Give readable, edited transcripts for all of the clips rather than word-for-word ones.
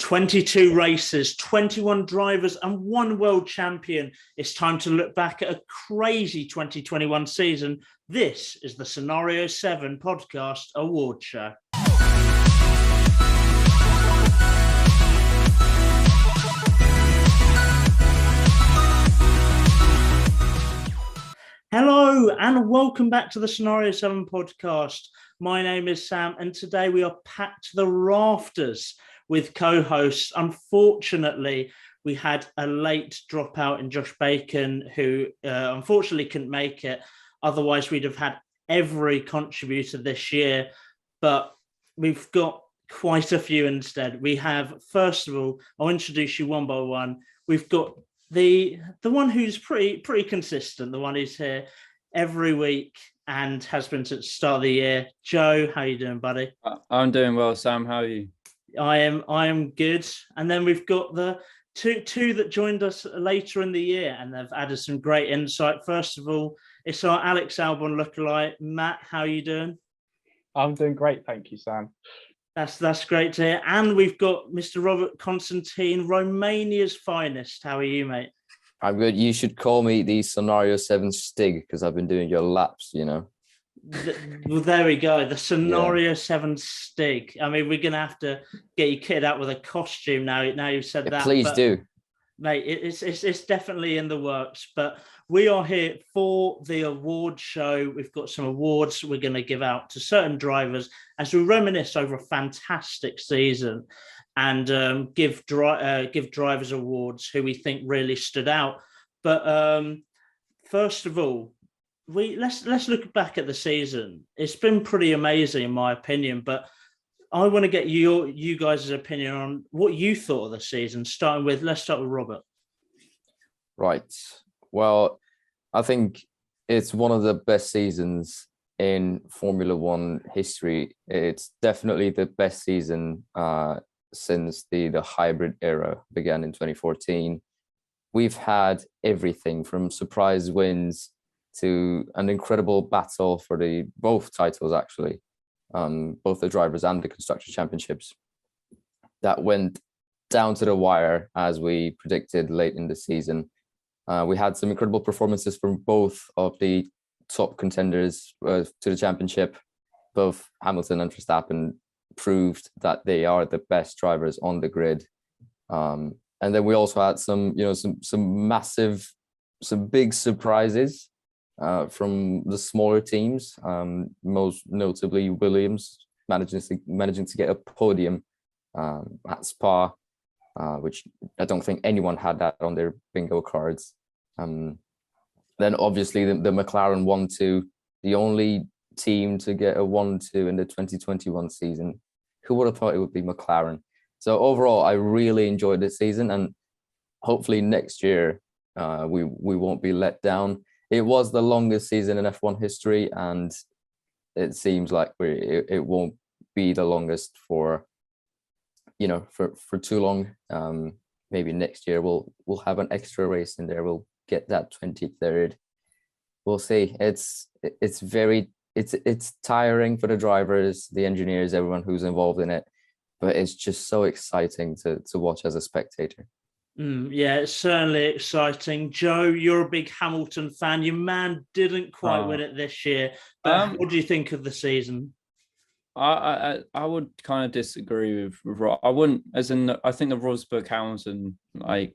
22 races, 21 drivers, and one world champion. It's time to look back at a crazy 2021 season. This is the Scenario 7 podcast award show. Hello and welcome back to the Scenario 7 podcast. My name is Sam and today we are packed to the rafters with co-hosts. Unfortunately, we had a late dropout in Josh Bacon, who unfortunately couldn't make it. Otherwise, we'd have had every contributor this year, but we've got quite a few instead. We have, first of all, I'll introduce you one by one. We've got the one who's pretty consistent, the one who's here every week and has been since the start of the year. Joe, how you doing, buddy? I'm doing well, Sam. How are you? I am good. And then we've got the two that joined us later in the year and they've added some great insight. First of all, it's our Alex Albon lookalike. Matt, how are you doing? I'm doing great, thank you, Sam. That's great to hear. And we've got Mr. Robert Constantine, Romania's finest. How are you, mate? I'm good. You should call me the Scenario 7 Stig because I've been doing your laps, you know. Well, there we go. The Scenario 7 Stig. I mean, we're going to have to get you kitted out with a costume now you've said that. Please do. Mate, it's definitely in the works. But we are here for the award show. We've got some awards we're going to give out to certain drivers as we reminisce over a fantastic season and give drivers awards who we think really stood out. But first of all, let's look back at the season. It's been pretty amazing, in my opinion. But I want to get you guys' opinion on what you thought of the season. Let's start with Robert. Right. Well, I think it's one of the best seasons in Formula One history. It's definitely the best season since the hybrid era began in 2014. We've had everything from surprise wins to an incredible battle for both titles, actually, both the drivers and the constructor championships that went down to the wire as we predicted late in the season. We had some incredible performances from both of the top contenders to the championship. Both Hamilton and Verstappen proved that they are the best drivers on the grid. And then we also had some big surprises from the smaller teams, most notably Williams managing to get a podium at Spa, which I don't think anyone had that on their bingo cards. Then obviously the McLaren 1-2, the only team to get a 1-2 in the 2021 season. Who would have thought it would be McLaren? So overall, I really enjoyed this season, and hopefully next year we won't be let down. It was the longest season in F1 history, and it seems like it won't be the longest for too long. Maybe next year we'll have an extra race in there. We'll get that 23rd. We'll see. It's tiring for the drivers, the engineers, everyone who's involved in it, but it's just so exciting to watch as a spectator. Yeah, it's certainly exciting. Joe, you're a big Hamilton fan. Your man didn't quite win it this year. But what do you think of the season? I would kind of disagree with Rob. I wouldn't, as in, I think the Rosberg Hamilton, I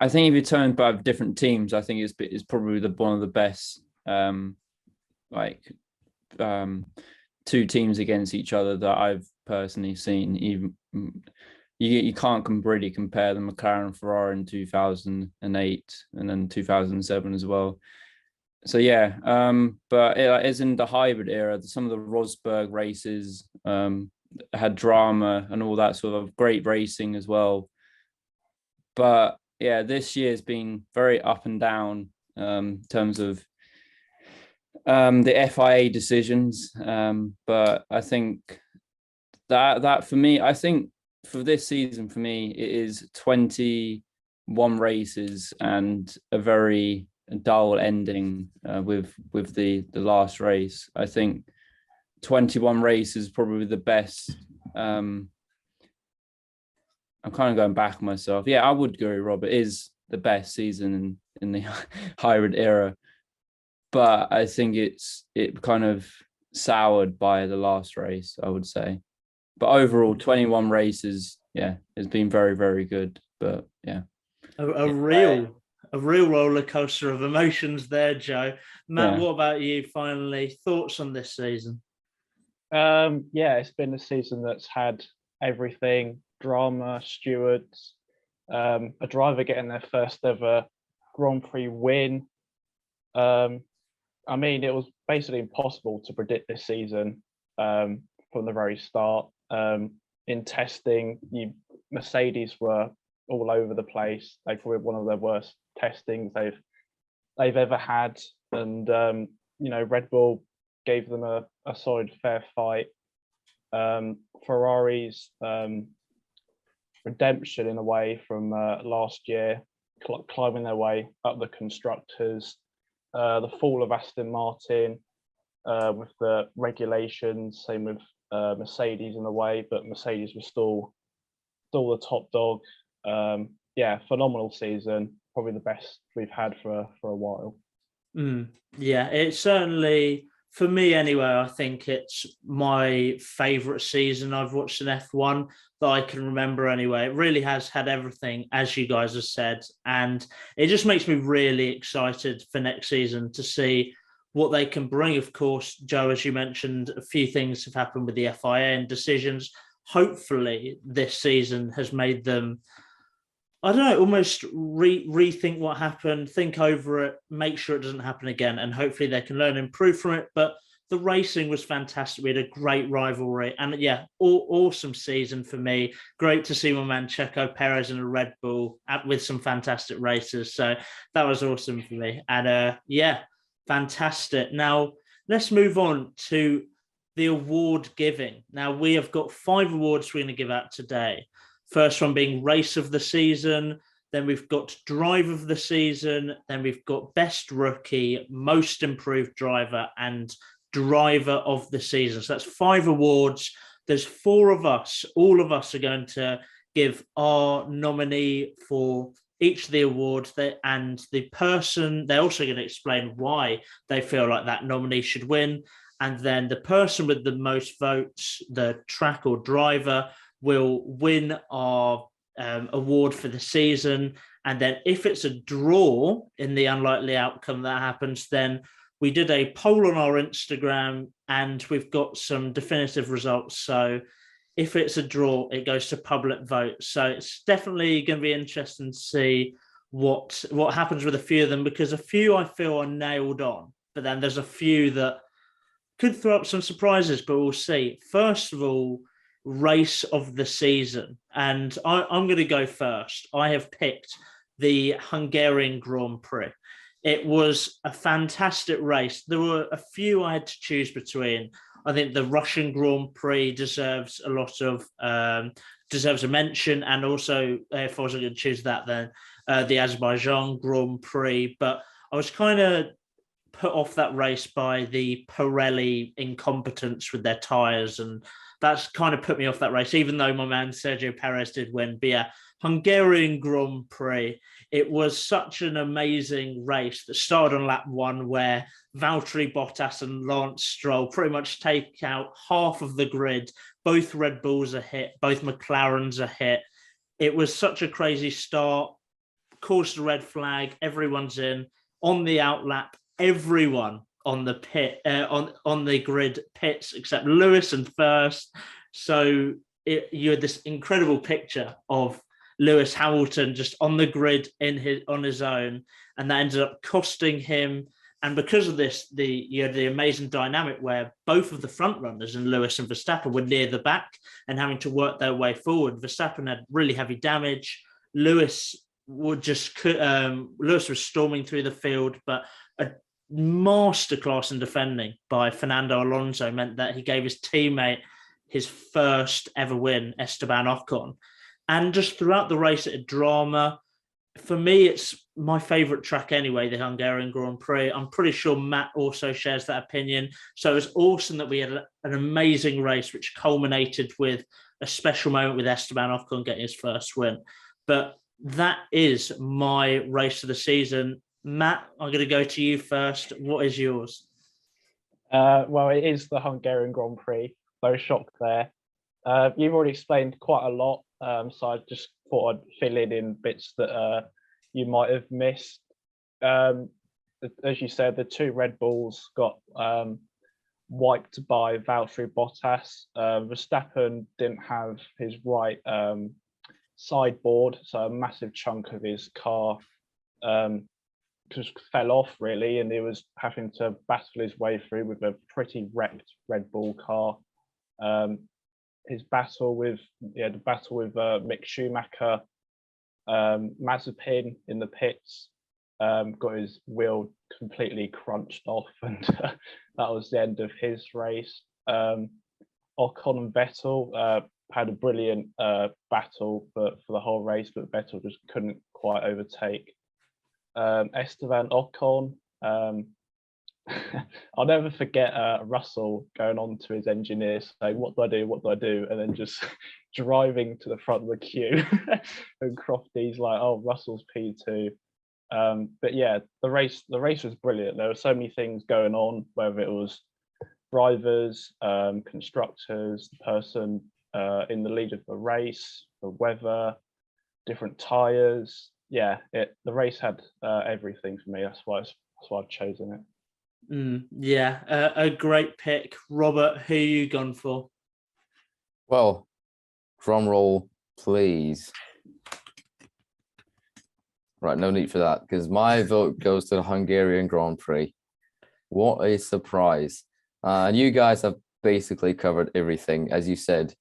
think if you turn by different teams, I think it's probably one of the best, two teams against each other that I've personally seen. Even you can't really compare the McLaren Ferrari in 2008 and then 2007 as well. So yeah, but as in the hybrid era, some of the Rosberg races had drama and all that sort of great racing as well. But yeah, this year's been very up and down in terms of the FIA decisions. But I think that for me, I think for this season, for me, it is 21 races and a very dull ending with the last race. I think 21 races is probably the best I'm kind of going back on myself. Yeah, I would agree, Rob. It is the best season in the hybrid era, but I think it kind of soured by the last race, I would say. But overall, 21 races, yeah, it's been very, very good. But yeah, a real roller coaster of emotions there, Joe. Matt, what about you? Finally, thoughts on this season? Yeah, it's been a season that's had everything: drama, stewards, a driver getting their first ever Grand Prix win. I mean, it was basically impossible to predict this season from the very start. In testing, Mercedes were all over the place. They probably one of their worst testings they've ever had, and Red Bull gave them a solid, fair fight. Ferrari's redemption in a way from last year, climbing their way up the constructors. The fall of Aston Martin with the regulations, same with Mercedes in a way, but Mercedes was still the top dog. Yeah, phenomenal season, probably the best we've had for a while. Yeah, it's certainly, for me anyway, I think it's my favourite season I've watched in F1 that I can remember anyway. It really has had everything, as you guys have said, and it just makes me really excited for next season to see what they can bring. Of course, Joe, as you mentioned, a few things have happened with the FIA and decisions. Hopefully this season has made them, I don't know, almost rethink what happened, think over it, make sure it doesn't happen again, and hopefully they can learn and improve from it. But the racing was fantastic. We had a great rivalry, and yeah, awesome season for me. Great to see my man Checo Perez in a Red Bull with some fantastic races. So that was awesome for me. And yeah, fantastic. Now let's move on to the award giving. Now we have got 5 awards we're going to give out today. First one being race of the season. Then we've got drive of the season. Then we've got best rookie, most improved driver, and driver of the season. So that's 5 awards. There's 4 of us. All of us are going to give our nominee for each of the awards. And the person, they're also going to explain why they feel like that nominee should win. And then the person with the most votes, the track or driver, will win our award for the season. And then if it's a draw in the unlikely outcome that happens, then we did a poll on our Instagram and we've got some definitive results. So if it's a draw, it goes to public vote. So it's definitely going to be interesting to see what happens with a few of them, because a few I feel are nailed on, but then there's a few that could throw up some surprises, but we'll see. First of all, race of the season. And I'm going to go first. I have picked the Hungarian Grand Prix. It was a fantastic race. There were a few I had to choose between. I think the Russian Grand Prix deserves a lot of deserves a mention, and also if I was going to choose that, then the Azerbaijan Grand Prix. But I was kind of put off that race by the Pirelli incompetence with their tyres, and that's kind of put me off that race, even though my man Sergio Perez did win. But yeah, Hungarian Grand Prix, it was such an amazing race that started on lap 1, where Valtteri Bottas and Lance Stroll pretty much take out half of the grid. Both Red Bulls are hit, both McLarens are hit. It was such a crazy start, caused a red flag, everyone's in. On the outlap, everyone on the on the grid pits except Lewis and first. So you had this incredible picture of Lewis Hamilton just on the grid on his own, and that ended up costing him. And because of this, you had the amazing dynamic where both of the front runners, and Lewis and Verstappen, were near the back and having to work their way forward. Verstappen had really heavy damage. Lewis was storming through the field, but a masterclass in defending by Fernando Alonso meant that he gave his teammate his first ever win, Esteban Ocon. And just throughout the race, it had drama. For me, it's my favourite track anyway, the Hungarian Grand Prix. I'm pretty sure Matt also shares that opinion. So it was awesome that we had an amazing race, which culminated with a special moment with Esteban Ocon getting his first win. But that is my race of the season. Matt, I'm going to go to you first. What is yours? Well, it is the Hungarian Grand Prix. No shock there. You've already explained quite a lot, so I just thought I'd fill in bits that you might have missed. As you said, the two Red Bulls got wiped by Valtteri Bottas. Verstappen didn't have his right sideboard, so a massive chunk of his car just fell off really, and he was having to battle his way through with a pretty wrecked Red Bull car. His battle with Mick Schumacher, Mazepin in the pits, got his wheel completely crunched off, and that was the end of his race. Ocon and Vettel had a brilliant battle for the whole race, but Vettel just couldn't quite overtake Esteban Ocon. I'll never forget Russell going on to his engineer saying, "What do I do? What do I do?" And then just driving to the front of the queue. And Crofty's like, "Oh, Russell's P2." But yeah, the race was brilliant. There were so many things going on, whether it was drivers, constructors, the person in the lead of the race, the weather, different tires. Yeah, the race had everything for me. That's why I've chosen it. A great pick. Robert, who you gone for? Well, drum roll, please. Right, no need for that, because my vote goes to the Hungarian Grand Prix. What a surprise. And you guys have basically covered everything. As you said,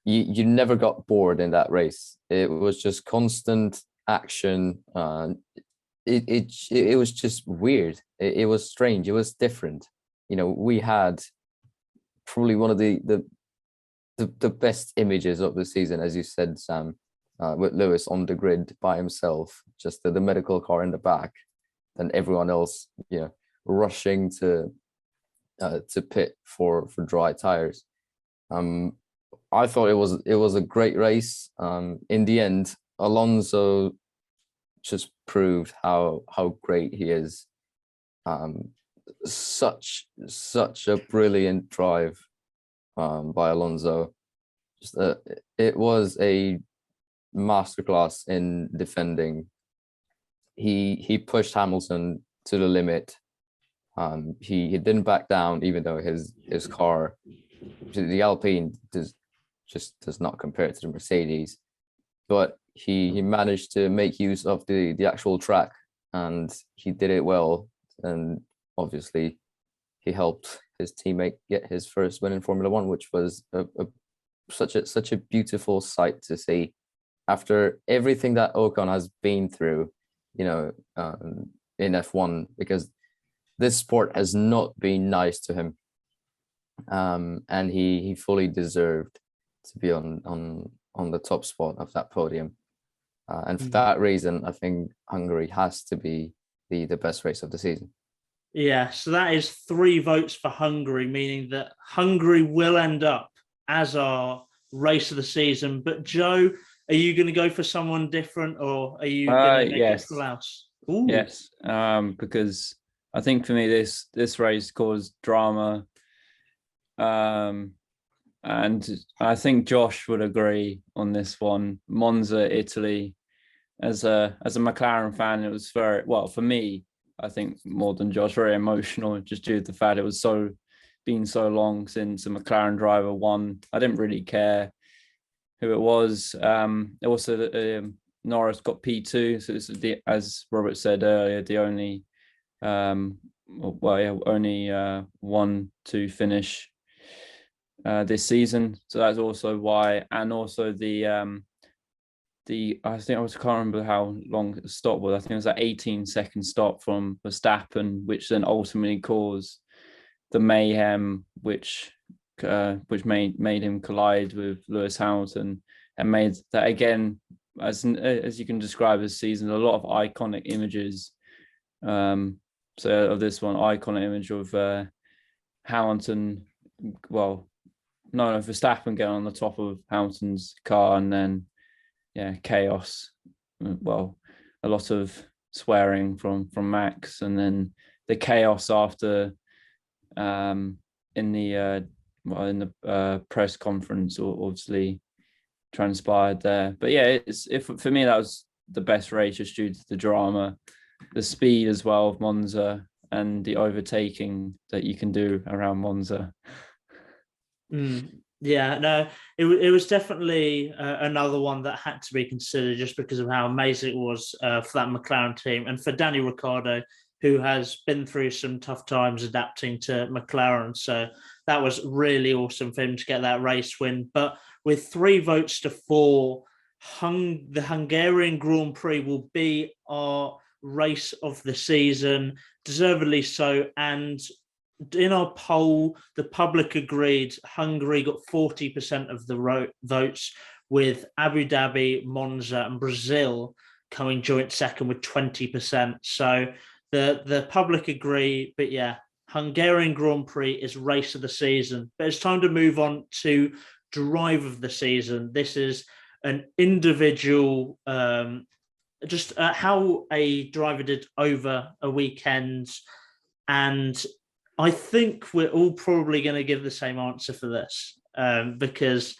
you never got bored in that race. It was just constant action. It was just weird. It was strange. It was different. You know, we had probably one of the best images of the season, as you said, Sam, with Lewis on the grid by himself, just the medical car in the back, and everyone else, you know, rushing to pit for dry tires. I thought it was a great race. In the end, Alonso just proved how great he is. Such a brilliant drive by Alonso. Just it was a masterclass in defending. He pushed Hamilton to the limit. He didn't back down, even though his car, the Alpine, does not compare to the Mercedes, but he managed to make use of the actual track, and he did it well. And obviously, he helped his teammate get his first win in Formula One, which was such a beautiful sight to see. After everything that Ocon has been through, you know, in F1, because this sport has not been nice to him, and he fully deserved to be on the top spot of that podium, and for that reason, I think Hungary has to be the best race of the season. Yeah, so that is 3 votes for Hungary, meaning that Hungary will end up as our race of the season. But Joe, are you going to go for someone different, or are you going to make it Klaus? Ooh. Yes, because I think for me this race caused drama, and I think Josh would agree on this one. Monza, Italy. As a McLaren fan, it was very well for me. I think more than Josh, very emotional, just due to the fact it was been so long since a McLaren driver won. I didn't really care who it was. Also, Norris got P2, so it's as Robert said earlier, the only only one to finish this season. So that's also why, and also I can't remember how long the stop was. I think it was an 18-second stop from Verstappen, which then ultimately caused the mayhem, which made him collide with Lewis Hamilton, and made that again, as you can describe this season, a lot of iconic images. So of this one, iconic image of Hamilton, well, no, Verstappen getting on the top of Hamilton's car, and then chaos. Well, a lot of swearing from Max, and then the chaos after in the press conference, obviously transpired there. But yeah, for me that was the best race just due to the drama, the speed as well of Monza, and the overtaking that you can do around Monza. Yeah, no, it was definitely another one that had to be considered just because of how amazing it was for that McLaren team and for Danny Ricciardo, who has been through some tough times adapting to McLaren. So that was really awesome for him to get that race win. But with 3 votes to 4, the Hungarian Grand Prix will be our race of the season, deservedly so. And in our poll, the public agreed Hungary got 40% of the votes, with Abu Dhabi, Monza, and Brazil coming joint second with 20%. So the public agree, but yeah, Hungarian Grand Prix is race of the season. But it's time to move on to drive of the season. This is an individual, just how a driver did over a weekend. And I think we're all probably going to give the same answer for this because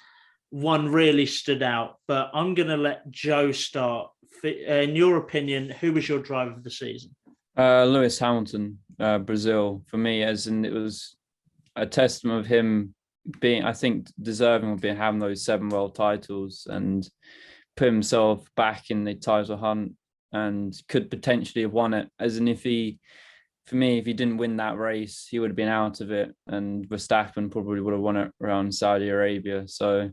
one really stood out. But I'm going to let Joe start. In your opinion, who was your driver of the season? Lewis Hamilton, Brazil, for me, as in it was a testament of him being, I think, deserving of having those 7 world titles and put himself back in the title hunt and could potentially have won it. As in, if he didn't win that race, he would have been out of it, and Verstappen probably would have won it around Saudi Arabia. So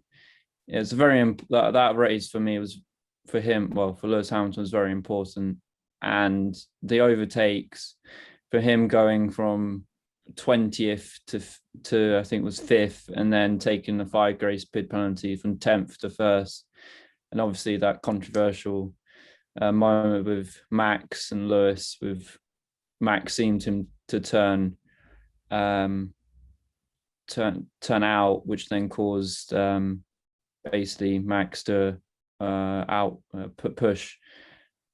it's that race for me was for him. Well, for Lewis Hamilton was very important, and the overtakes for him going from 20th to I think was 5th, and then taking the 5 race pit penalty from 10th to 1st, and obviously that controversial moment with Max and Lewis, with Max seemed him to turn out, which then caused basically Max to push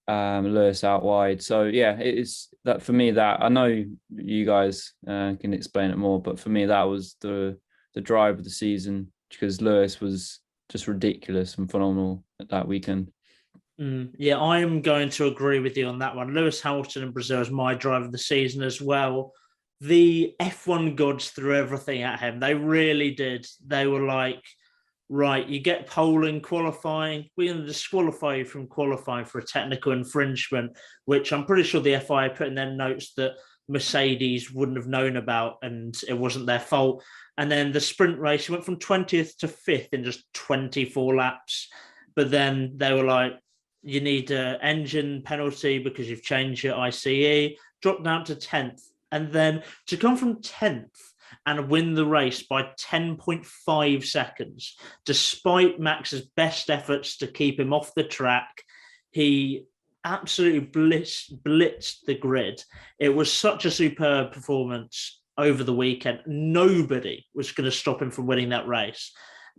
Lewis out wide. So yeah, it is that for me. That I know you guys can explain it more, but for me that was the drive of the season, because Lewis was just ridiculous and phenomenal at that weekend. Yeah, I am going to agree with you on that one. Lewis Hamilton in Brazil is my driver of the season as well. The F1 gods threw everything at him. They really did. They were like, right, you get pole in qualifying, we're going to disqualify you from qualifying for a technical infringement, which I'm pretty sure the FIA put in their notes that Mercedes wouldn't have known about, and it wasn't their fault. And then the sprint race went from 20th to 5th in just 24 laps. But then they were like, you need an engine penalty because you've changed your ICE, drop down to 10th. And then to come from 10th and win the race by 10.5 seconds, despite Max's best efforts to keep him off the track, he absolutely blitzed the grid. It was such a superb performance over the weekend. Nobody was going to stop him from winning that race.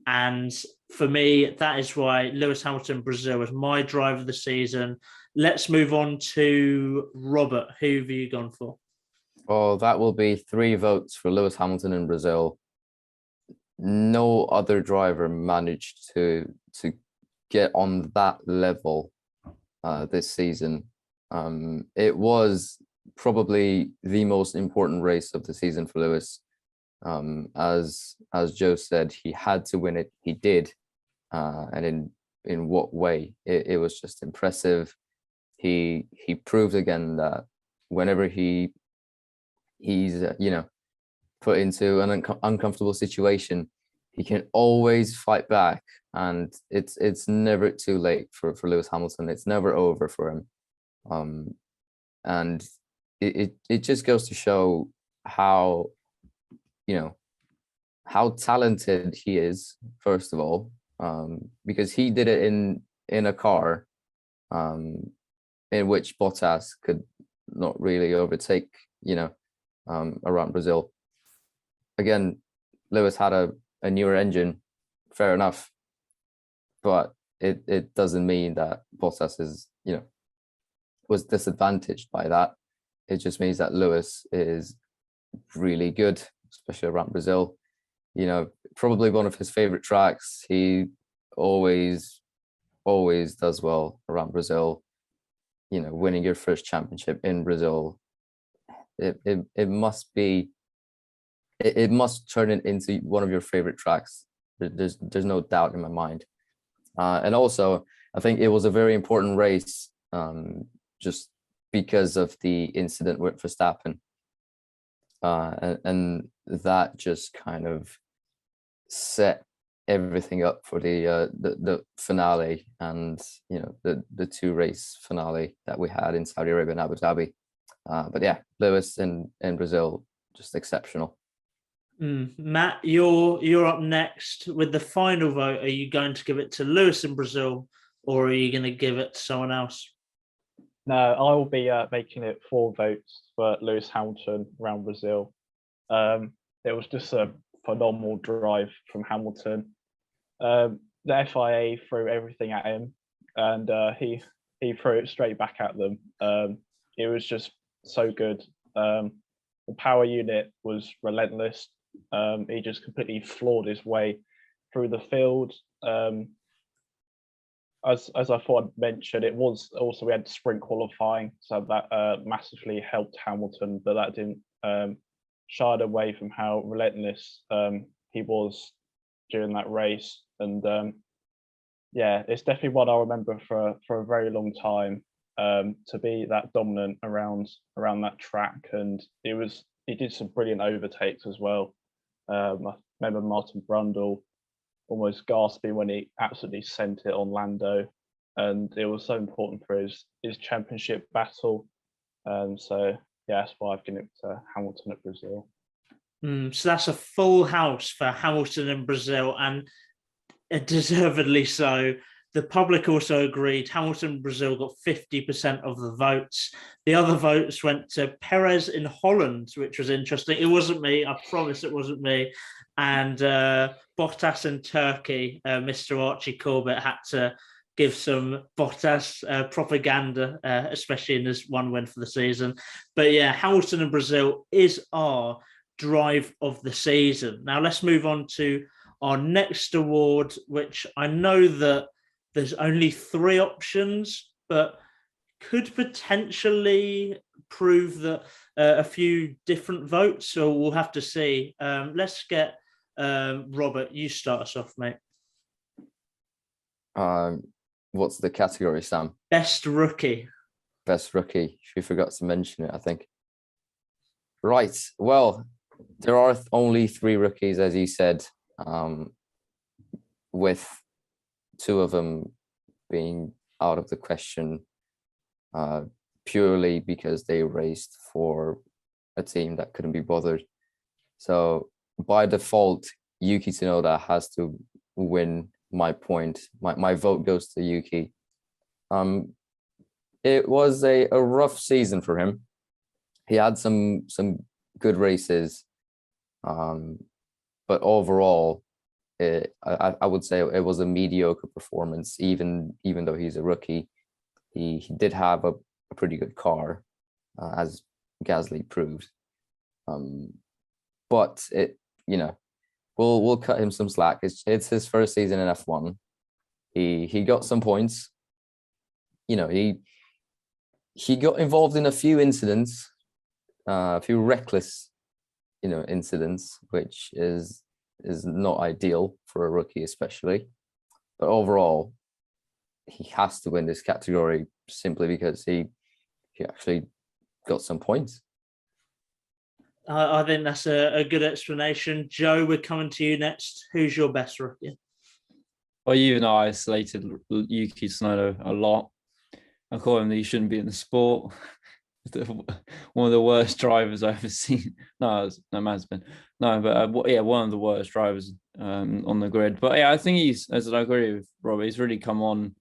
And for me, that is why Lewis Hamilton Brazil was my driver of the season. Let's move on to Robert. Who have you gone for? Well, that will be 3 votes for Lewis Hamilton in Brazil. No other driver managed to get on that level this season. It was probably the most important race of the season for Lewis. As Joe said, he had to win it. He did, and in what way? It was just impressive. He proved again that whenever he's put into an uncomfortable situation, he can always fight back, and it's never too late for Lewis Hamilton. It's never over for him, and it just goes to show how how talented he is, first of all, because he did it in a car in which Bottas could not really overtake, around Brazil. Again, Lewis had a a newer engine, fair enough. But it doesn't mean that Bottas is, was disadvantaged by that. It just means that Lewis is really good, especially around Brazil. Probably one of his favorite tracks. He always does well around Brazil. Winning your first championship in Brazil, it must be, it must turn it into one of your favorite tracks. There's no doubt in my mind. And also, I think it was a very important race, just because of the incident with Verstappen, and that just kind of set everything up for the finale, and the two race finale that we had in Saudi Arabia and Abu Dhabi. But yeah, Lewis in Brazil, just exceptional. Matt, you're up next with the final vote. Are you going to give it to Lewis in Brazil, or are you going to give it to someone else? No, I will be making it 4 votes for Lewis Hamilton around Brazil. It was just a phenomenal drive from Hamilton. The FIA threw everything at him, and he threw it straight back at them. It was just so good. The power unit was relentless. He just completely floored his way through the field. As I thought I'd mention, it was also, we had sprint qualifying, so that massively helped Hamilton, but that didn't shy away from how relentless he was during that race. And yeah, it's definitely one I'll remember for a very long time, to be that dominant around that track. And he did some brilliant overtakes as well. I remember Martin Brundle almost gasping when he absolutely sent it on Lando, and it was so important for his championship battle. So yeah, that's why I've given it to Hamilton at Brazil. So that's a full house for Hamilton in Brazil, and deservedly so. The public also agreed. Hamilton in Brazil got 50% of the votes. The other votes went to Perez in Holland, which was interesting. It wasn't me. I promise it wasn't me. And Bottas in Turkey, Mr. Archie Corbett had to give some Bottas propaganda, especially in this one win for the season. But yeah, Hamilton in Brazil is our drive of the season. Now let's move on to our next award, which I know that there's only 3 options, but could potentially prove that a few different votes, so we'll have to see. Let's get Robert, you start us off, mate. What's the category, Sam? Best rookie. Best rookie. We forgot to mention it, I think. Right. Well, there are only 3 rookies, as you said, with 2 of them being out of the question, purely because they raced for a team that couldn't be bothered. So by default, Yuki Tsunoda has to win my point. My vote goes to Yuki. It was a rough season for him. He had some good races, but overall, I would say it was a mediocre performance. Even though he's a rookie, he did have a pretty good car, as Gasly proved. But we'll cut him some slack. It's his first season in F1. He got some points. He got involved in a few incidents, a few reckless, incidents, which is not ideal for a rookie, especially. But overall, he has to win this category simply because he actually got some points. I think that's a good explanation. Joe, we're coming to you next. Who's your best rookie? Well, you and I isolated Yuki Tsunoda a lot. I call him that he shouldn't be in the sport. One of the worst drivers I've ever seen. No, man's been. No, but one of the worst drivers on the grid. But yeah, I think as I agree with Rob, he's really come on.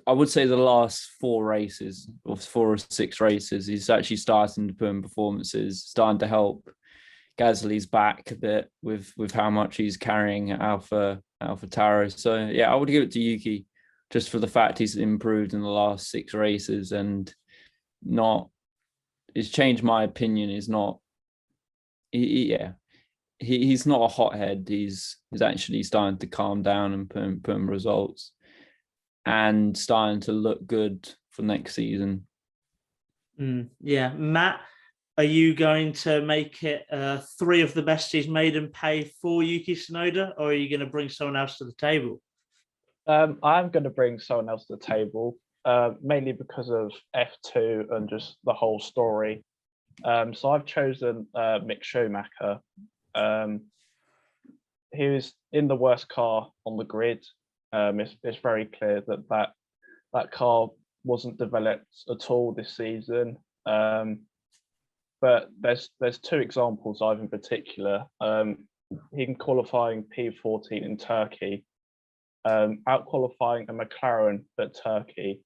I would say the last 4 races, or 4 or 6 races, he's actually starting to put in performances, starting to help Gasly's back a bit with how much he's carrying Alpha Tauri. So yeah, I would give it to Yuki just for the fact he's improved in the last 6 races and it's changed my opinion. He's not he's not a hothead. He's actually starting to calm down and put in results and starting to look good for next season. Yeah, Matt, are you going to make it 3 of the best he's made and pay for Yuki Tsunoda, or are you going to bring someone else to the table? I'm going to bring someone else to the table, mainly because of F2 and just the whole story. So I've chosen Mick Schumacher. He was in the worst car on the grid. It's very clear that car wasn't developed at all this season. But there's 2 examples I've in particular. In qualifying P14 in Turkey, out qualifying a McLaren at Turkey.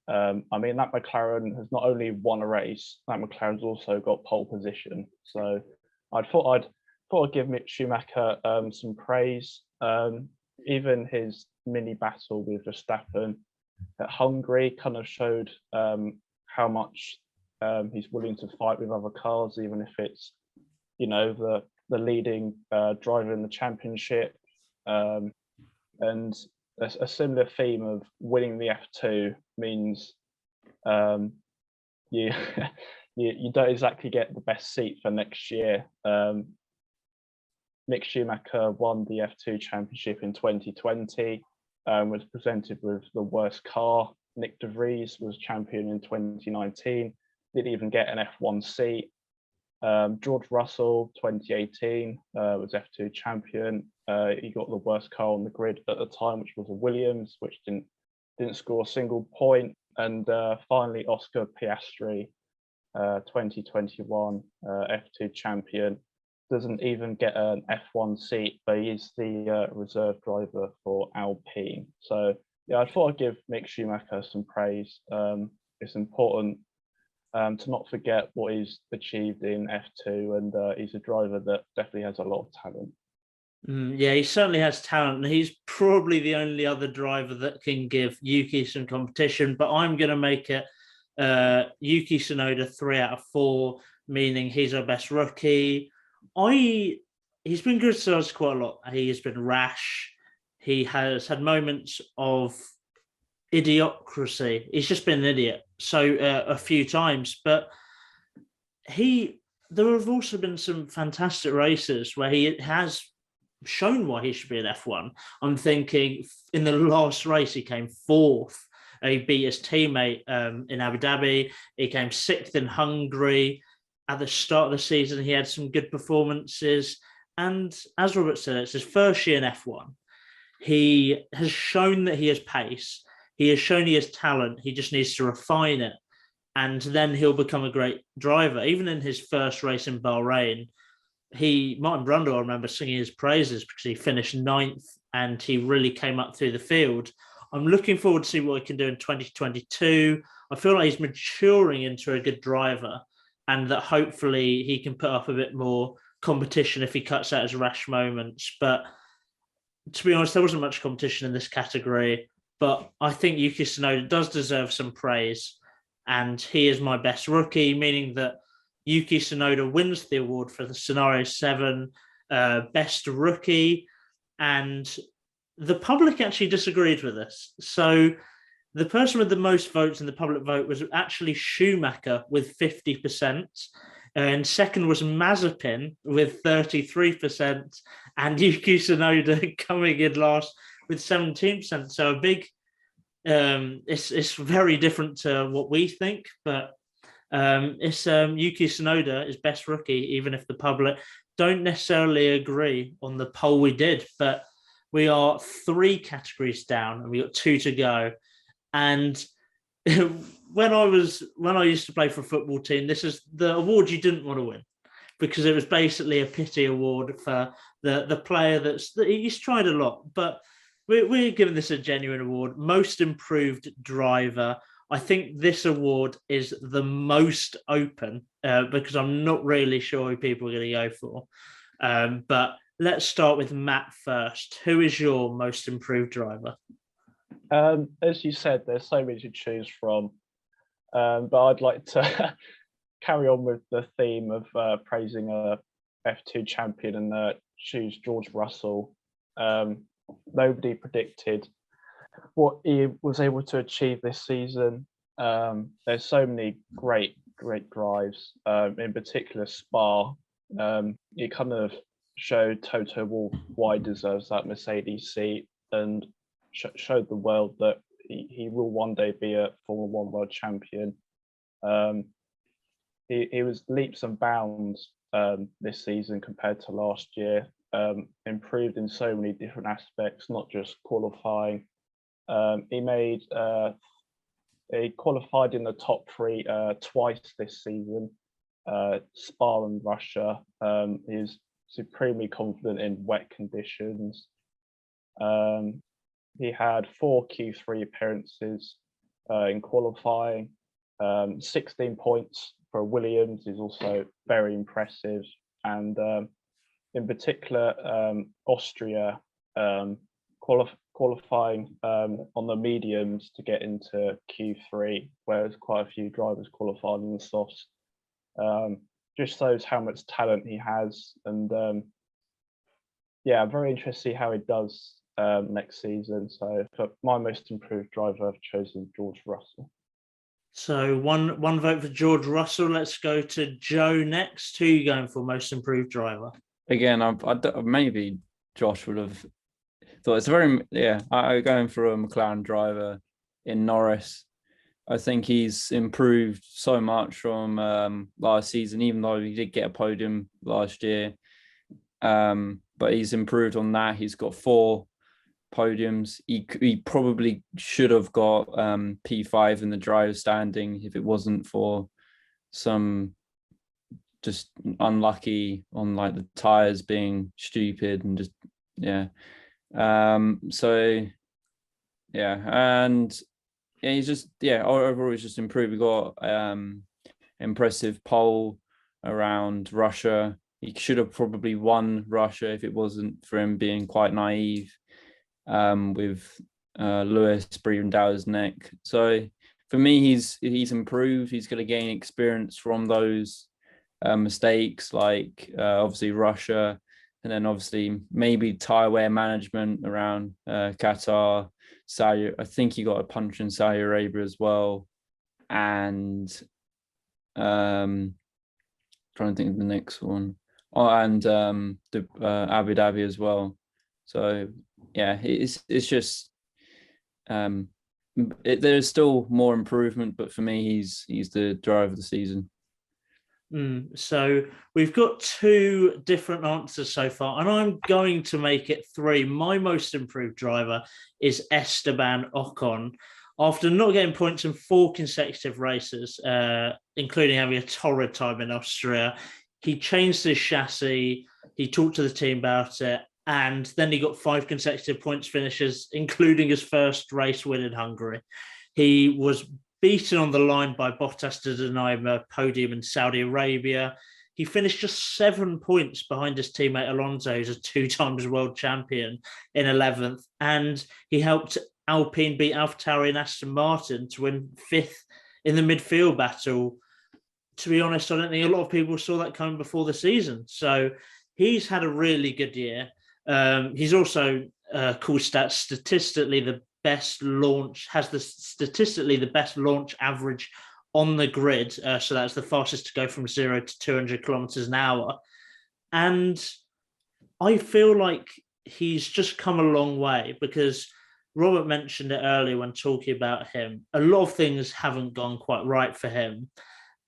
I mean, that McLaren has not only won a race, that McLaren's also got pole position. So I thought I'd give Mick Schumacher some praise. Even his mini battle with Verstappen at Hungary kind of showed how much he's willing to fight with other cars, even if it's, the leading driver in the championship. And a similar theme of winning the F2 means you you don't exactly get the best seat for next year. Mick Schumacher won the F2 championship in 2020, was presented with the worst car. Nick de Vries was champion in 2019, didn't even get an F1 seat. George Russell, 2018, was F2 champion. He got the worst car on the grid at the time, which was a Williams, which didn't score a single point. And finally, Oscar Piastri, 2021 F2 champion, doesn't even get an F1 seat, but he's the reserve driver for Alpine. So yeah, I thought I'd give Mick Schumacher some praise. It's important to not forget what he's achieved in F2, and he's a driver that definitely has a lot of talent. Yeah, he certainly has talent, and he's probably the only other driver that can give Yuki some competition. But I'm going to make it Yuki Tsunoda 3 out of 4, meaning he's our best rookie. He's been good to us quite a lot. He has been rash. He has had moments of idiocracy. He's just been an idiot a few times, but there have also been some fantastic races where he has shown why he should be an F1. I'm thinking in the last race he came 4th. He beat his teammate in Abu Dhabi. He came 6th in Hungary. At the start of the season, he had some good performances. And as Robert said, it's his first year in F1. He has shown that he has pace. He has shown he has talent. He just needs to refine it. And then he'll become a great driver. Even in his first race in Bahrain, Martin Brundle, I remember singing his praises because he finished 9th and he really came up through the field. I'm looking forward to see what he can do in 2022. I feel like he's maturing into a good driver, and that hopefully he can put up a bit more competition if he cuts out his rash moments. But to be honest, there wasn't much competition in this category, but I think Yuki Tsunoda does deserve some praise, and he is my best rookie, meaning that Yuki Tsunoda wins the award for the Scenario 7 best rookie, and the public actually disagreed with this. So the person with the most votes in the public vote was actually Schumacher with 50%. And second was Mazepin with 33%, and Yuki Tsunoda coming in last with 17%. So a big, it's very different to what we think, but it's Yuki Tsunoda is best rookie, even if the public don't necessarily agree on the poll we did. But we are 3 categories down, and we got 2 to go. And when I used to play for a football team, this is the award you didn't want to win, because it was basically a pity award for the player he's tried a lot. But we're giving this a genuine award. Most improved driver. I think this award is the most open because I'm not really sure who people are going to go for. But let's start with Matt first. Who is your most improved driver? As you said, there's so many to choose from, but I'd like to carry on with the theme of praising a F2 champion and choose George Russell. Nobody predicted what he was able to achieve this season. There's so many great drives, in particular Spa. He kind of showed Toto Wolff why he deserves that Mercedes seat, and showed the world that he will one day be a Formula One world champion. He was leaps and bounds this season compared to last year. Improved in so many different aspects, not just qualifying. He qualified in the top three twice this season, Spa and Russia. He's supremely confident in wet conditions. He had 4 Q3 appearances in qualifying. 16 points for Williams is also very impressive. And in particular, Austria qualifying on the mediums to get into Q3, whereas quite a few drivers qualified in the softs. Just shows how much talent he has. And yeah, I'm very interested to see how he does next season. So for my most improved driver, I've chosen George Russell. So one vote for George Russell. Let's go to Joe next. Who are you going for most improved driver? Again, maybe Josh would have thought it's I'm going for a McLaren driver in Norris. I think he's improved so much from last season, even though he did get a podium last year. But he's improved on that. He's got 4 podiums. He probably should have got P5 in the driver standing if it wasn't for some just unlucky on like the tires being stupid and just he's just overall he's just improved. We got impressive pole around Russia. He should have probably won Russia if it wasn't for him being quite naive with Lewis breathing down his neck. So for me, he's improved. He's going to gain experience from those mistakes, like obviously Russia, and then obviously maybe tire wear management around Qatar, Saudi. I think he got a punch in Saudi Arabia as well, and trying to think of the next one. And the Abu Dhabi as well. So yeah, it's just there's still more improvement, but for me, he's the driver of the season. So we've got 2 different answers so far, and I'm going to make it 3. My most improved driver is Esteban Ocon. After not getting points in 4 consecutive races, including having a torrid time in Austria, he changed his chassis, he talked to the team about it, and then he got 5 consecutive points finishes, including his first race win in Hungary. He was beaten on the line by Bottas to deny him a podium in Saudi Arabia. He finished just 7 points behind his teammate Alonso, who's a 2 times world champion, in 11th. And he helped Alpine beat AlphaTauri and Aston Martin to win 5th in the midfield battle. To be honest, I don't think a lot of people saw that coming before the season. So he's had a really good year. He's also statistically the best launch average on the grid. So that's the fastest to go from 0 to 200 kilometers an hour. And I feel like he's just come a long way, because Robert mentioned it earlier when talking about him. A lot of things haven't gone quite right for him.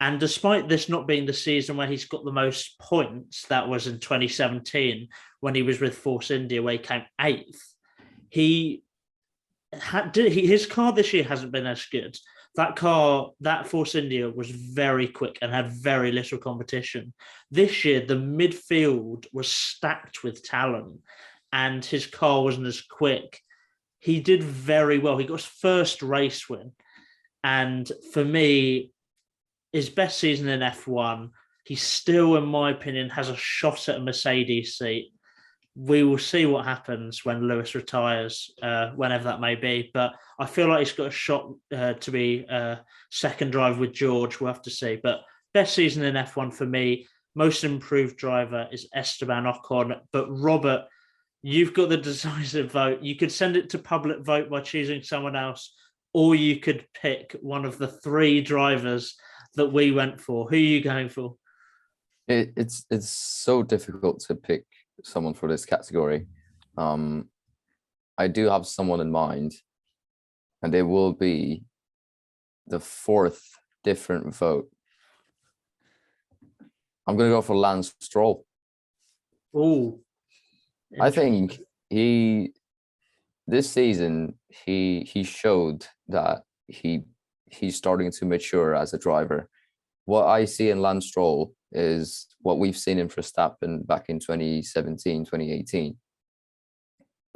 And despite this not being the season where he's got the most points, that was in 2017 when he was with Force India, where he came 8th. His car this year hasn't been as good. That car, that Force India, was very quick and had very little competition. This year, the midfield was stacked with talent, and his car wasn't as quick. He did very well. He got his first race win. And for me, his best season in F1, he still, in my opinion, has a shot at a Mercedes seat. We will see what happens when Lewis retires, whenever that may be. But I feel like he's got a shot to be second driver with George. We'll have to see. But best season in F1 for me, most improved driver is Esteban Ocon. But Robert, you've got the decisive vote. You could send it to public vote by choosing someone else, or you could pick one of the three drivers that we went for. Who are you going for? It's so difficult to pick someone for this category. I do have someone in mind, and it will be the fourth different vote. I'm going to go for Lance Stroll. Oh, I think this season he showed that he's starting to mature as a driver. What I see in Lance Stroll is what we've seen in Verstappen back in 2017, 2018.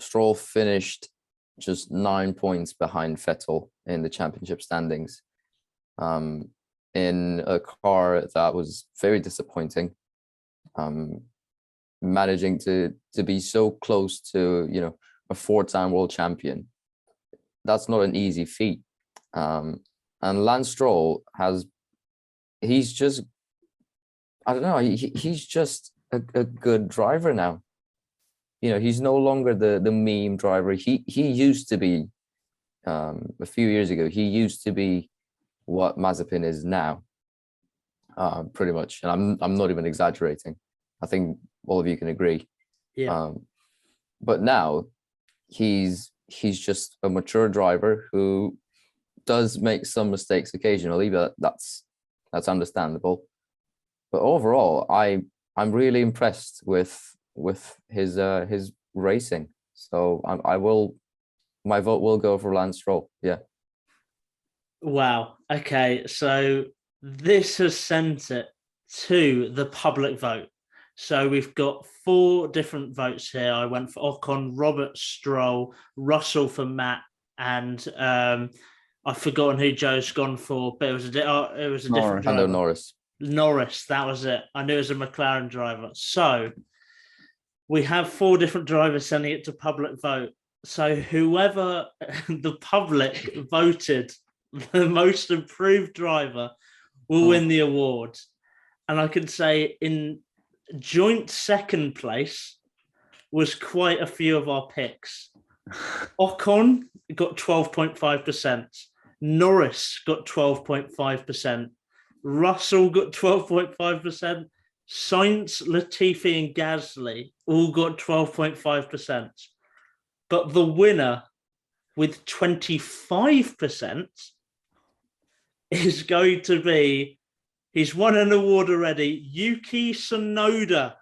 Stroll finished just 9 points behind Vettel in the championship standings, in a car that was very disappointing, managing to be so close to, a four-time world champion. That's not an easy feat. And Lance Stroll he's just, I don't know, he's just a good driver now. He's no longer the meme driver. He used to be, a few years ago, he used to be what Mazepin is now, pretty much. And I'm not even exaggerating. I think all of you can agree. Yeah. But now he's just a mature driver who does make some mistakes occasionally, but that's understandable. But overall, I'm really impressed with his racing. So my vote will go for Lance Stroll. Yeah. Wow. Okay. So this has sent it to the public vote. So we've got 4 different votes here. I went for Ocon, Robert, Stroll, Russell for Matt, and I've forgotten who Joe's gone for, but it was a different driver. Lando Norris. Norris, that was it. I knew it was a McLaren driver. So we have 4 different drivers sending it to public vote. So whoever the public voted the most improved driver will win the award. And I can say in joint second place was quite a few of our picks. Ocon got 12.5%. Norris got 12.5%. Russell got 12.5%. Sainz, Latifi, and Gasly all got 12.5%. But the winner with 25% is going to be, he's won an award already, Yuki Tsunoda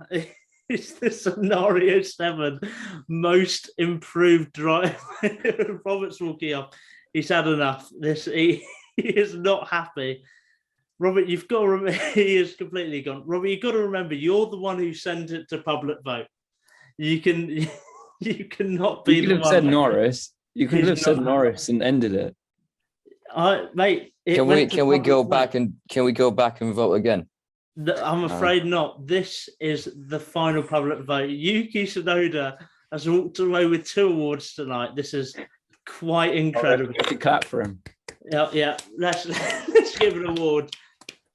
is the Scenario 7 most improved driver. Robert's walking up. He's had enough. He is not happy. Robert, you've got to remember, he is completely gone. Robert, you've got to remember, you're the one who sent it to public vote. You cannot be you could the one. have said Norris. You could He's have said not- Norris and ended it. Mate, Can we go back and vote again? I'm afraid not. This is the final public vote. Yuki Tsunoda has walked away with 2 awards tonight. This is quite incredible. We could clap for him. Yeah. Let's give an award.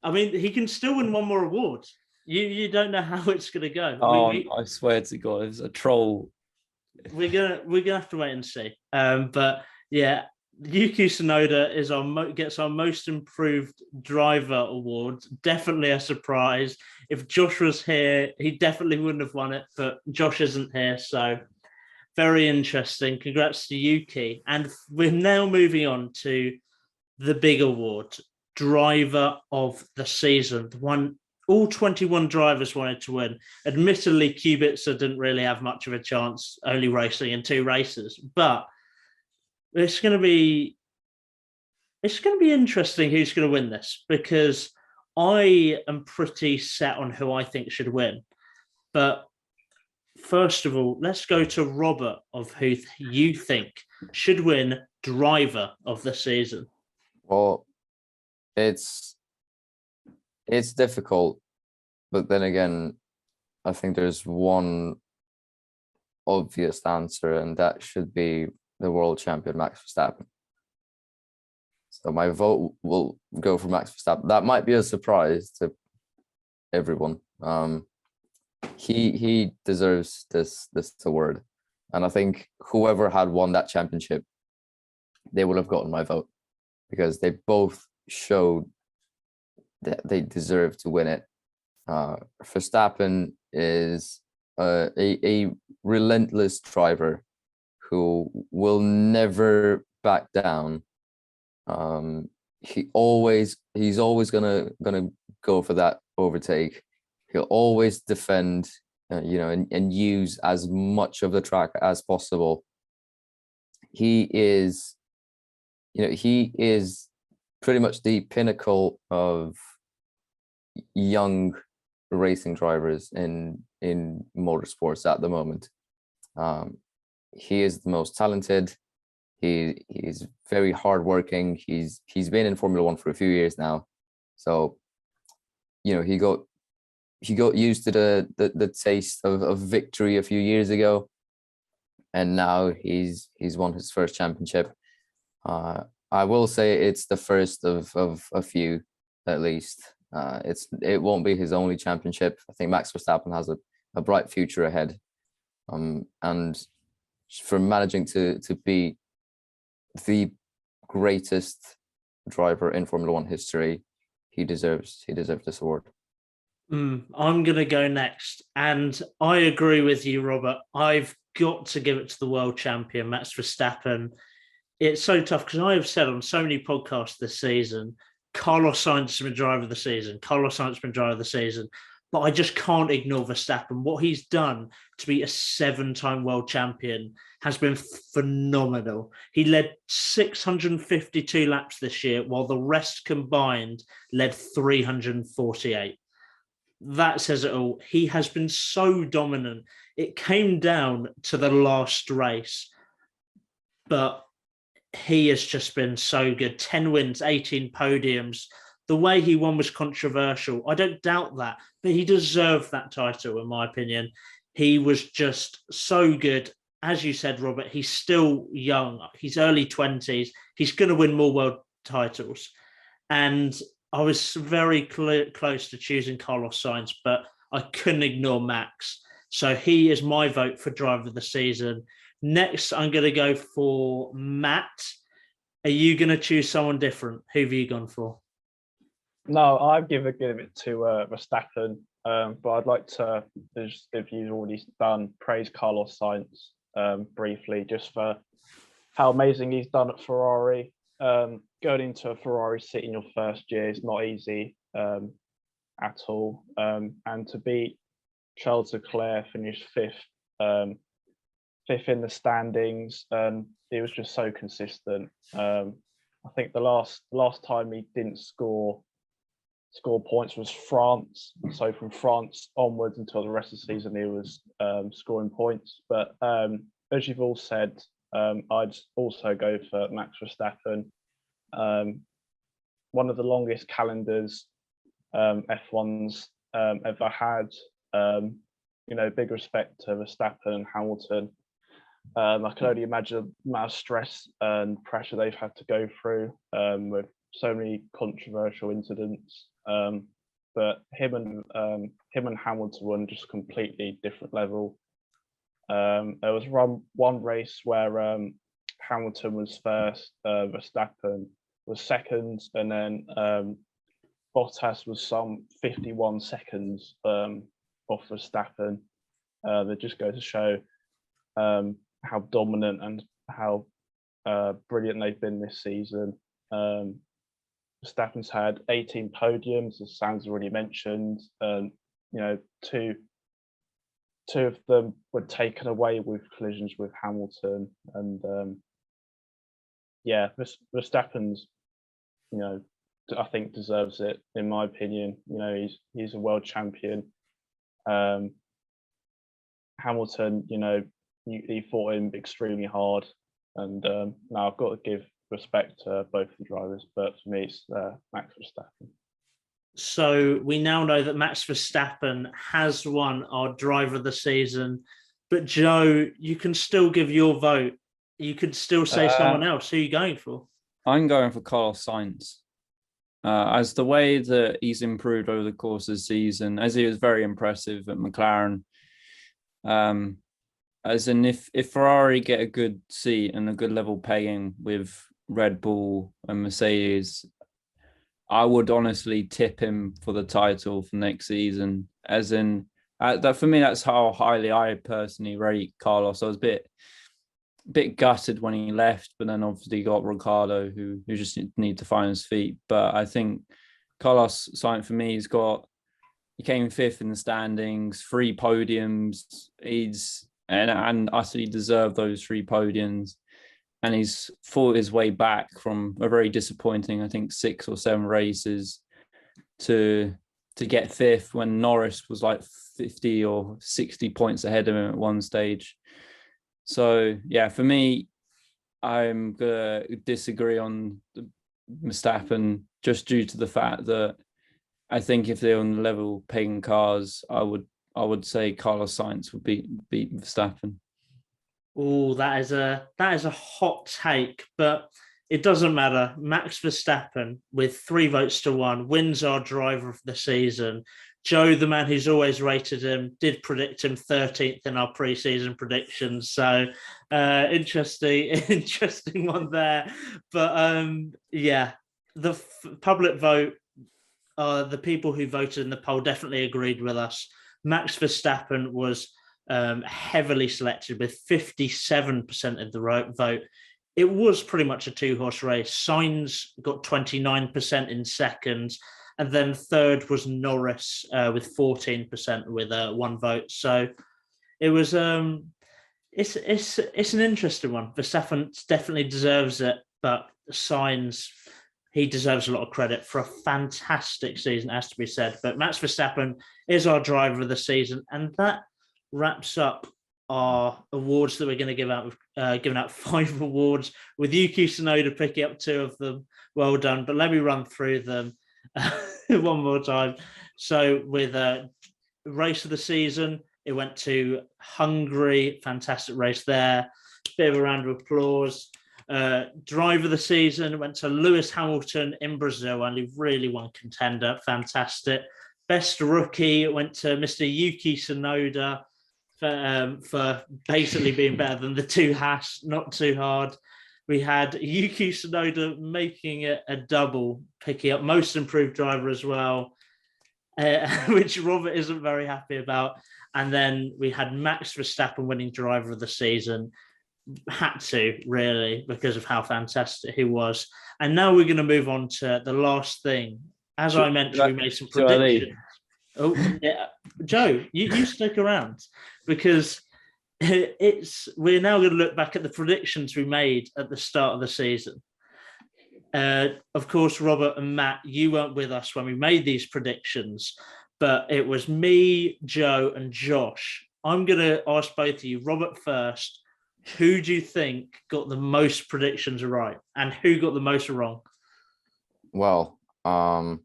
I mean, he can still win one more award. You don't know how it's going to go. Oh, I swear to God, it's a troll. We're gonna have to wait and see. But yeah, Yuki Tsunoda gets our most improved driver award. Definitely a surprise. If Josh was here, he definitely wouldn't have won it. But Josh isn't here, so very interesting. Congrats to Yuki. And we're now moving on to the big award, Driver of the Season, the one all 21 drivers wanted to win. Admittedly, Kubica didn't really have much of a chance, only racing in 2 races. But it's going to be interesting who's going to win this, because I am pretty set on who I think should win. But first of all, let's go to Robert of who you think should win Driver of the Season. Well, it's difficult, but then again, I think there's one obvious answer, and that should be the world champion Max Verstappen. So my vote will go for Max Verstappen. That might be a surprise to everyone. He deserves this award, and I think whoever had won that championship, they would have gotten my vote, because they both showed that they deserve to win it. Verstappen is a relentless driver who will never back down. He's always gonna go for that overtake. He'll always defend, and use as much of the track as possible. He is pretty much the pinnacle of young racing drivers in motorsports at the moment. He is the most talented. He's very hardworking. He's been in Formula One for a few years now, so he got used to the taste of victory a few years ago, and now he's won his first championship. I will say it's the first of a few, at least. It won't be his only championship. I think Max Verstappen has a bright future ahead, and for managing to be the greatest driver in Formula One history, he deserves this award. I'm going to go next, and I agree with you, Robert. I've got to give it to the world champion, Max Verstappen. It's so tough because I have said on so many podcasts this season, Carlos Sainz has been driver of the season. Carlos Sainz has been driver of the season. But I just can't ignore Verstappen. What he's done to be a 7-time world champion has been phenomenal. He led 652 laps this year, while the rest combined led 348. That says it all. He has been so dominant. It came down to the last race, but he has just been so good. 10 wins, 18 podiums. The way he won was controversial. I don't doubt that, but he deserved that title, in my opinion. He was just so good. As you said, Robert, he's still young. He's early 20s. He's going to win more world titles. And I was very close to choosing Carlos Sainz, but I couldn't ignore Max. So he is my vote for driver of the season. Next, I'm going to go for Matt. Are you going to choose someone different? Who have you gone for? No, I'd give it to Verstappen, but I'd like to, if you've already done, praise Carlos Sainz briefly, just for how amazing he's done at Ferrari. Going into a Ferrari seat in your first year is not easy at all, and to beat Charles Leclerc, finished fifth in the standings. He was just so consistent. I think the last time he didn't score points was France. So from France onwards until the rest of the season, he was scoring points. But as you've all said, I'd also go for Max Verstappen. One of the longest calendars F1's ever had. Big respect to Verstappen and Hamilton. I can only imagine the amount of stress and pressure they've had to go through with so many controversial incidents. But him and Hamilton were on just a completely different level. There was one race where Hamilton was first, Verstappen was second, and then Bottas was some 51 seconds off Verstappen. That just goes to show how dominant and how brilliant they've been this season. Verstappen's had 18 podiums, as Sam's already mentioned. Two of them were taken away with collisions with Hamilton, and Verstappen's, I think deserves it, in my opinion. He's a world champion. Hamilton, he fought him extremely hard, and now I've got to give respect to both the drivers, but for me, it's Max Verstappen. So we now know that Max Verstappen has won our driver of the season. But Joe, you can still give your vote. You could still say someone else. Who are you going for? I'm going for Carlos Sainz. As the way that he's improved over the course of the season, as he was very impressive at McLaren. As in, if Ferrari get a good seat and a good level paying with Red Bull and Mercedes, I would honestly tip him for the title for next season. As in, that for me, that's how highly I personally rate Carlos. I was a bit gutted when he left, but then obviously got Ricciardo, who just need to find his feet. But I think Carlos Sainz, for me, he came fifth in the standings, 3 podiums. And utterly deserved those 3 podiums. And he's fought his way back from a very disappointing, I think, 6 or 7 races to get fifth when Norris was like 50 or 60 points ahead of him at one stage. So, yeah, for me, I'm going to disagree on Verstappen just due to the fact that I think if they're on the level paying cars, I would say Carlos Sainz would beat Verstappen. Oh, that is a hot take, but it doesn't matter. Max Verstappen, with 3 votes to 1, wins our driver of the season. Joe, the man who's always rated him, did predict him 13th in our pre-season predictions. So interesting one there. But yeah, the public vote, the people who voted in the poll definitely agreed with us. Max Verstappen was heavily selected with 57% of the vote. It was pretty much a 2-horse race. Sainz got 29% in second, and then third was Norris with 14% with 1 vote. So it was it's an interesting one. Verstappen definitely deserves it, but Sainz, he deserves a lot of credit for a fantastic season, has to be said. But Max Verstappen is our driver of the season, and that wraps up our awards that we're going to give out. Giving out 5 awards, with Yuki Tsunoda picking up 2 of them. Well done. But let me run through them one more time. So with race of the season, it went to Hungary. Fantastic race there. Bit of a round of applause. Driver of the season went to Lewis Hamilton in Brazil, and he really won contender. Fantastic. Best rookie went to Mr. Yuki Tsunoda for basically being better than the 2 Haas, not too hard. We had Yuki Tsunoda making it a double, picking up most improved driver as well, which Robert isn't very happy about. And then we had Max Verstappen winning driver of the season. Had to, really, because of how fantastic he was. And now we're going to move on to the last thing. As I mentioned, we made some predictions. Oh, yeah. Joe, you stick around, because we're now going to look back at the predictions we made at the start of the season. Of course, Robert and Matt, you weren't with us when we made these predictions, but it was me, Joe, and Josh. I'm going to ask both of you, Robert first. Who do you think got the most predictions right, and who got the most wrong? Well, I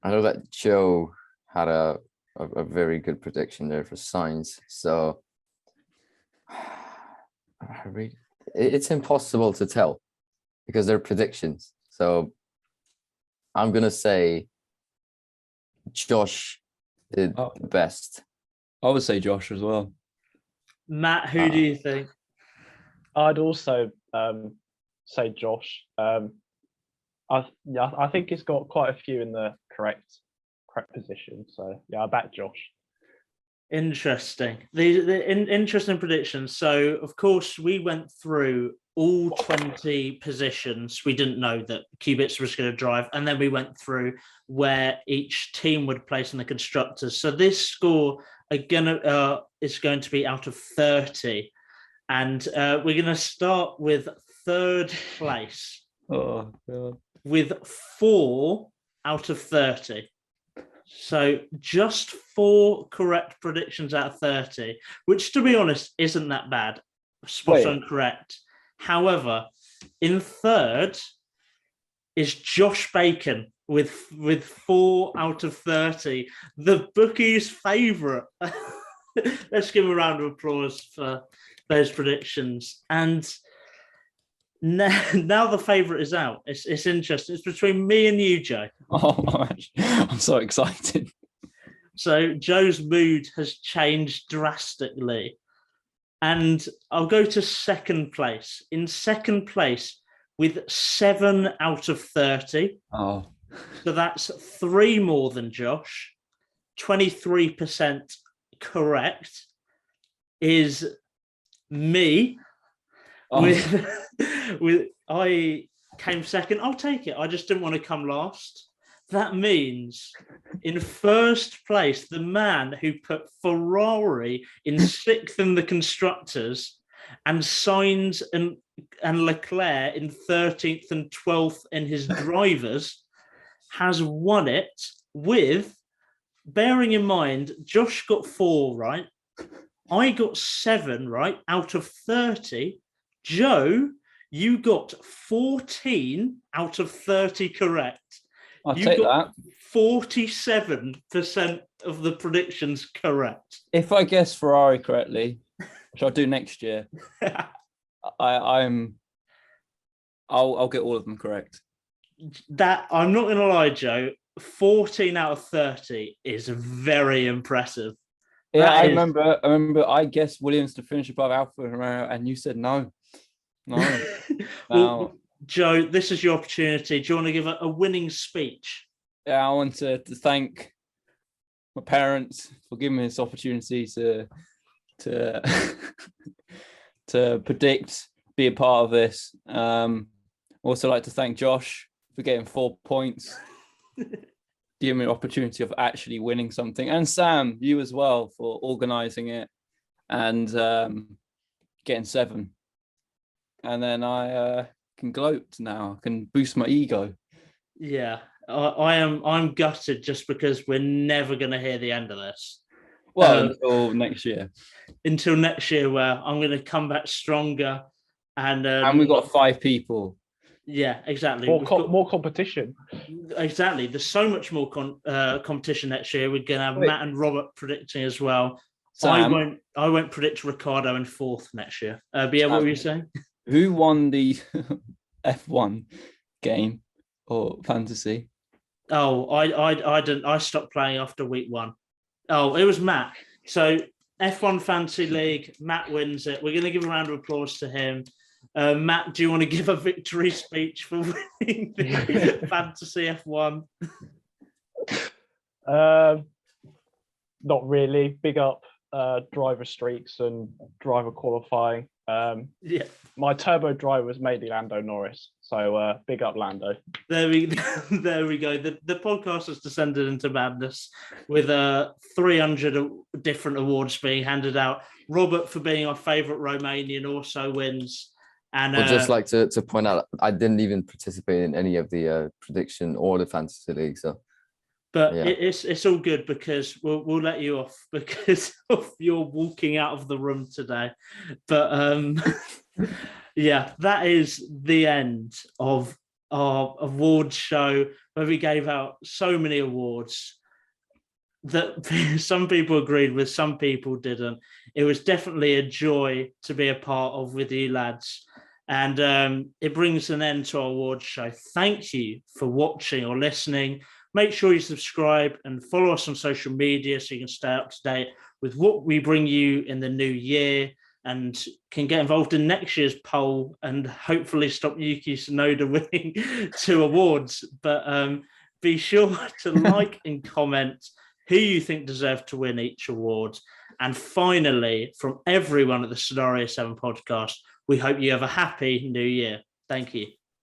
know that Joe had a very good prediction there for Sainz. So it's impossible to tell because they're predictions. So I'm going to say Josh did the best. I would say Josh as well. Matt, who do you think? I'd also say Josh. I think he's got quite a few in the correct position. So yeah, I back Josh. Interesting. The interesting predictions. So of course we went through all 20 positions. We didn't know that Kubica was going to drive, and then we went through where each team would place in the constructors. So this score is going to be out of 30, and we're going to start with third place. Oh God. With 4 out of 30. So just 4 correct predictions out of 30, which, to be honest, isn't that bad. Spot on correct. However, In third is Josh Bacon with 4 out of 30, the bookies' favourite. Let's give him a round of applause for those predictions. And now the favourite is out. It's interesting. It's between me and you, Joe. Oh, I'm so excited. So Joe's mood has changed drastically. And I'll go to second place. In second place with 7 out of 30. Oh. So that's 3 more than Josh. 23% correct is me. Oh. With I came second. I'll take it. I just didn't want to come last. That means in first place, the man who put Ferrari in 6th in the constructors and Sainz and Leclerc in 13th and 12th in his drivers has won it with, bearing in mind, Josh got 4 right. I got 7 right out of 30. Joe, you got 14 out of 30 correct. I'll take that. 47% of the predictions correct. If I guess Ferrari correctly, which I'll do next year, I'll get all of them correct. That, I'm not going to lie, Joe, 14 out of 30 is very impressive. Yeah, I remember I guessed Williams to finish above Alfa Romeo, and you said no. Well, Joe, this is your opportunity. Do you want to give a winning speech? Yeah, I want to thank my parents for giving me this opportunity to to predict, be a part of this. Also like to thank Josh for getting 4 points, giving me an opportunity of actually winning something, and Sam, you as well, for organising it and getting 7. And then I can gloat now. I can boost my ego. Yeah, I'm gutted just because we're never going to hear the end of this. Well, until next year. Until next year, where I'm going to come back stronger, and we've got 5 people. Yeah, exactly. More competition. Exactly. There's so much more competition next year. We're going to have Matt and Robert predicting as well. Sam, I won't predict Ricardo in 4th next year. But yeah, what were you saying? Who won the F1 game or fantasy? Oh, I didn't. I stopped playing after week 1. Oh, it was Matt. So F1 Fantasy League, Matt wins it. We're going to give a round of applause to him. Matt, do you want to give a victory speech for winning the Fantasy F1? Not really. Big up driver streaks and driver qualifying. Yeah, my turbo driver was mainly Lando Norris, so big up Lando. There we go. The podcast has descended into madness with 300 different awards being handed out. Robert, for being our favourite Romanian, also wins. And I'd just like to point out, I didn't even participate in any of the prediction or the fantasy league. So, but yeah. it's all good because we'll let you off because of your walking out of the room today. But yeah, that is the end of our awards show where we gave out so many awards that some people agreed with, some people didn't. It was definitely a joy to be a part of with you lads. And it brings an end to our awards show. Thank you for watching or listening. Make sure you subscribe and follow us on social media so you can stay up to date with what we bring you in the new year and can get involved in next year's poll and hopefully stop Yuki Tsunoda winning 2 awards. But be sure to like and comment who you think deserve to win each award. And finally, from everyone at the Scenario 7 podcast, we hope you have a happy new year. Thank you.